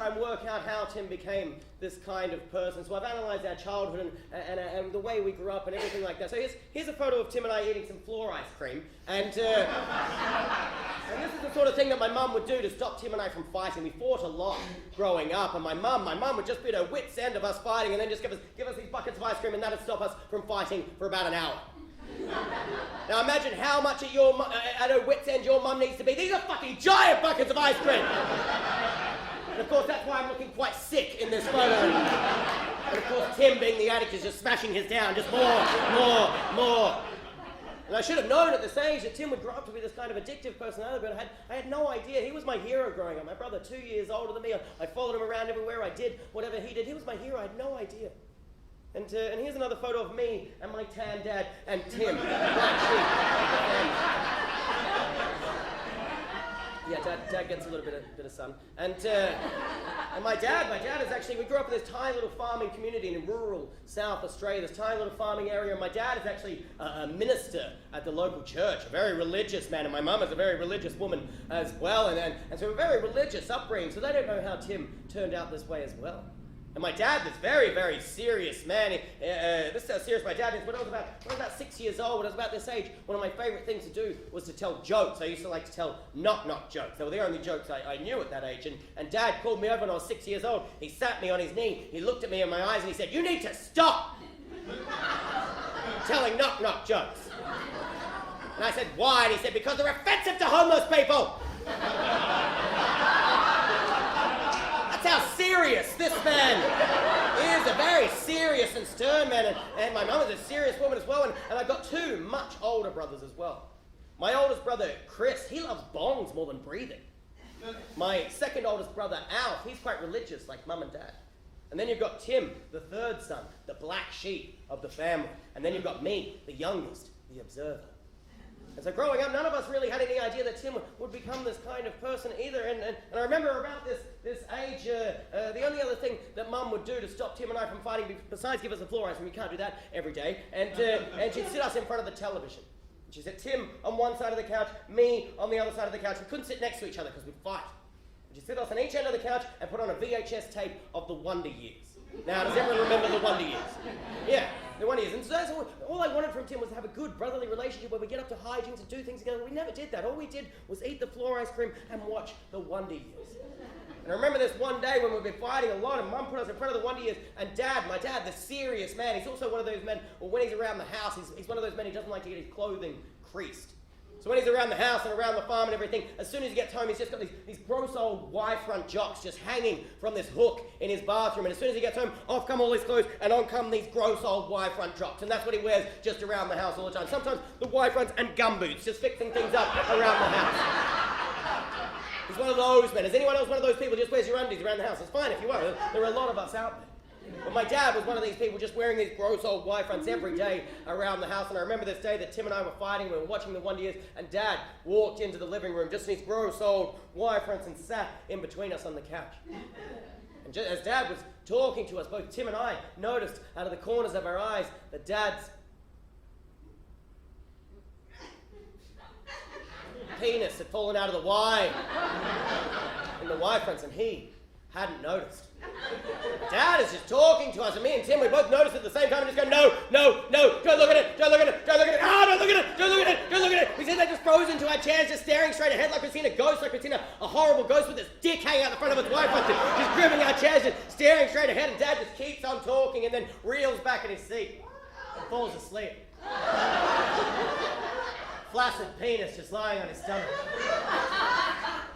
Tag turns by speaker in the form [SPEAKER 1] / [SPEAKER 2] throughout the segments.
[SPEAKER 1] try and work out how Tim became this kind of person. So I've analysed our childhood and the way we grew up and everything like that. So here's a photo of Tim and I eating some floor ice cream. And this is the sort of thing that my mum would do to stop Tim and I from fighting. We fought a lot growing up, and my mum would just be at her wit's end of us fighting and then just give us these buckets of ice cream, and that would stop us from fighting for about an hour. Now imagine how much at her wit's end your mum needs to be. These are fucking giant buckets of ice cream! And of course that's why I'm looking quite sick in this photo. And of course Tim, being the addict, is just smashing his down, just more. And I should have known at this age that Tim would grow up to be this kind of addictive personality, but I had no idea. He was my hero growing up. My brother, 2 years older than me. I followed him around everywhere. I did whatever he did. He was my hero. I had no idea. And here's another photo of me and my tan dad and Tim. Yeah, dad gets a little bit of sun. And my dad is actually, we grew up in this tiny little farming community in rural South Australia, this tiny little farming area. And my dad is actually a minister at the local church, a very religious man. And my mum is a very religious woman as well. And so a very religious upbringing. So they don't know how Tim turned out this way as well. And my dad, this very, very serious man, this is how serious my dad is. When I was about 6 years old, when I was about this age, one of my favourite things to do was to tell jokes. I used to like to tell knock-knock jokes. They were the only jokes I knew at that age. And Dad called me over when I was 6 years old. He sat me on his knee, he looked at me in my eyes and he said, "You need to stop telling knock-knock jokes." And I said, "Why?" And he said, "Because they're offensive to homeless people." That's how serious this man is, a very serious and stern man, and my mum is a serious woman as well, and I've got two much older brothers as well. My oldest brother, Chris, he loves bongs more than breathing. My second oldest brother, Alf, he's quite religious like mum and dad. And then you've got Tim, the third son, the black sheep of the family. And then you've got me, the youngest, the observer. And so growing up, none of us really had any idea that Tim would become this kind of person either. And I remember around this age, the only other thing that Mum would do to stop Tim and I from fighting, besides give us a floor ice cream, we can't do that every day, and she'd sit us in front of the television. And she said, Tim on one side of the couch, me on the other side of the couch. We couldn't sit next to each other because we'd fight. And she'd sit us on each end of the couch and put on a VHS tape of the Wonder Years. Now, does everyone remember the Wonder Years? Yeah. The Wonder Years. And so that's all I wanted from Tim was to have a good brotherly relationship where we get up to hijinks and do things together. We never did that. All we did was eat the floor ice cream and watch the Wonder Years. And I remember this one day when we've been fighting a lot and Mum put us in front of the Wonder Years, and my dad, the serious man, he's also one of those men, well, when he's around the house, he's one of those men who doesn't like to get his clothing creased. So when he's around the house and around the farm and everything, as soon as he gets home, he's just got these gross old Y-front jocks just hanging from this hook in his bathroom. And as soon as he gets home, off come all his clothes and on come these gross old Y-front jocks. And that's what he wears just around the house all the time. Sometimes the Y-fronts and gumboots, just fixing things up around the house. He's one of those men. Is anyone else one of those people who just wears your undies around the house? It's fine if you are. There are a lot of us out there. But my dad was one of these people just wearing these gross old Y-fronts every day around the house. And I remember this day that Tim and I were fighting. We were watching the Wonder Years, and Dad walked into the living room just in these gross old Y-fronts and sat in between us on the couch. And just as Dad was talking to us, both Tim and I noticed out of the corners of our eyes that Dad's penis had fallen out of the Y in the Y-fronts, and he hadn't noticed. Dad is just talking to us, and me and Tim, we both noticed at the same time and just go, no, don't look at it, don't look at it, don't look at it, don't look at it, don't look at it, don't look at it. We said they just froze into our chairs, just staring straight ahead like we've seen a ghost, like we've seen a horrible ghost with its dick hanging out the front of its wife, just gripping our chairs, just staring straight ahead, and Dad just keeps on talking and then reels back in his seat and falls asleep. Flaccid penis just lying on his stomach.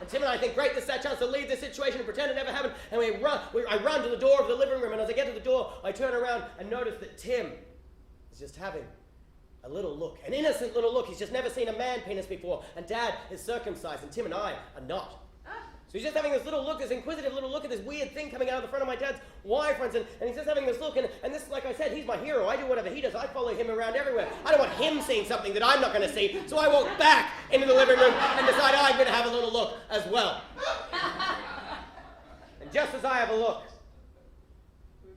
[SPEAKER 1] And Tim and I think, great, this is our chance to leave this situation and pretend it never happened. And I run to the door of the living room, and as I get to the door, I turn around and notice that Tim is just having a little look, an innocent little look. He's just never seen a man penis before. And Dad is circumcised, and Tim and I are not. So he's just having this little look, this inquisitive little look at this weird thing coming out of the front of my dad's Y-fronts, and he's just having this look, and this, like I said, he's my hero. I do whatever he does. I follow him around everywhere. I don't want him seeing something that I'm not going to see, so I walk back into the living room and decide I'm going to have a little look as well. And just as I have a look,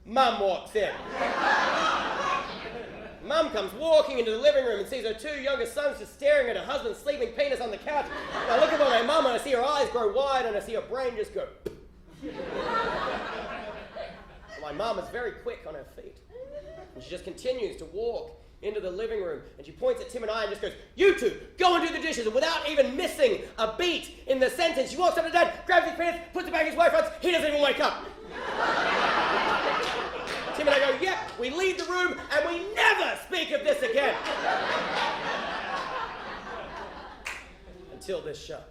[SPEAKER 1] Mum walks in. Mum comes walking into the living room and sees her two youngest sons just staring at her husband's sleeping penis on the couch. And I look at my mum and I see her eyes grow wide and I see her brain just go. mum is very quick on her feet. And she just continues to walk into the living room, and she points at Tim and I and just goes, "You two, go and do the dishes." And without even missing a beat in the sentence, she walks up to Dad, grabs his pants, puts it back in his wife fronts. He doesn't even wake up. Tim and I go, "Yep," we leave the room, and we never speak of this again. Until this show.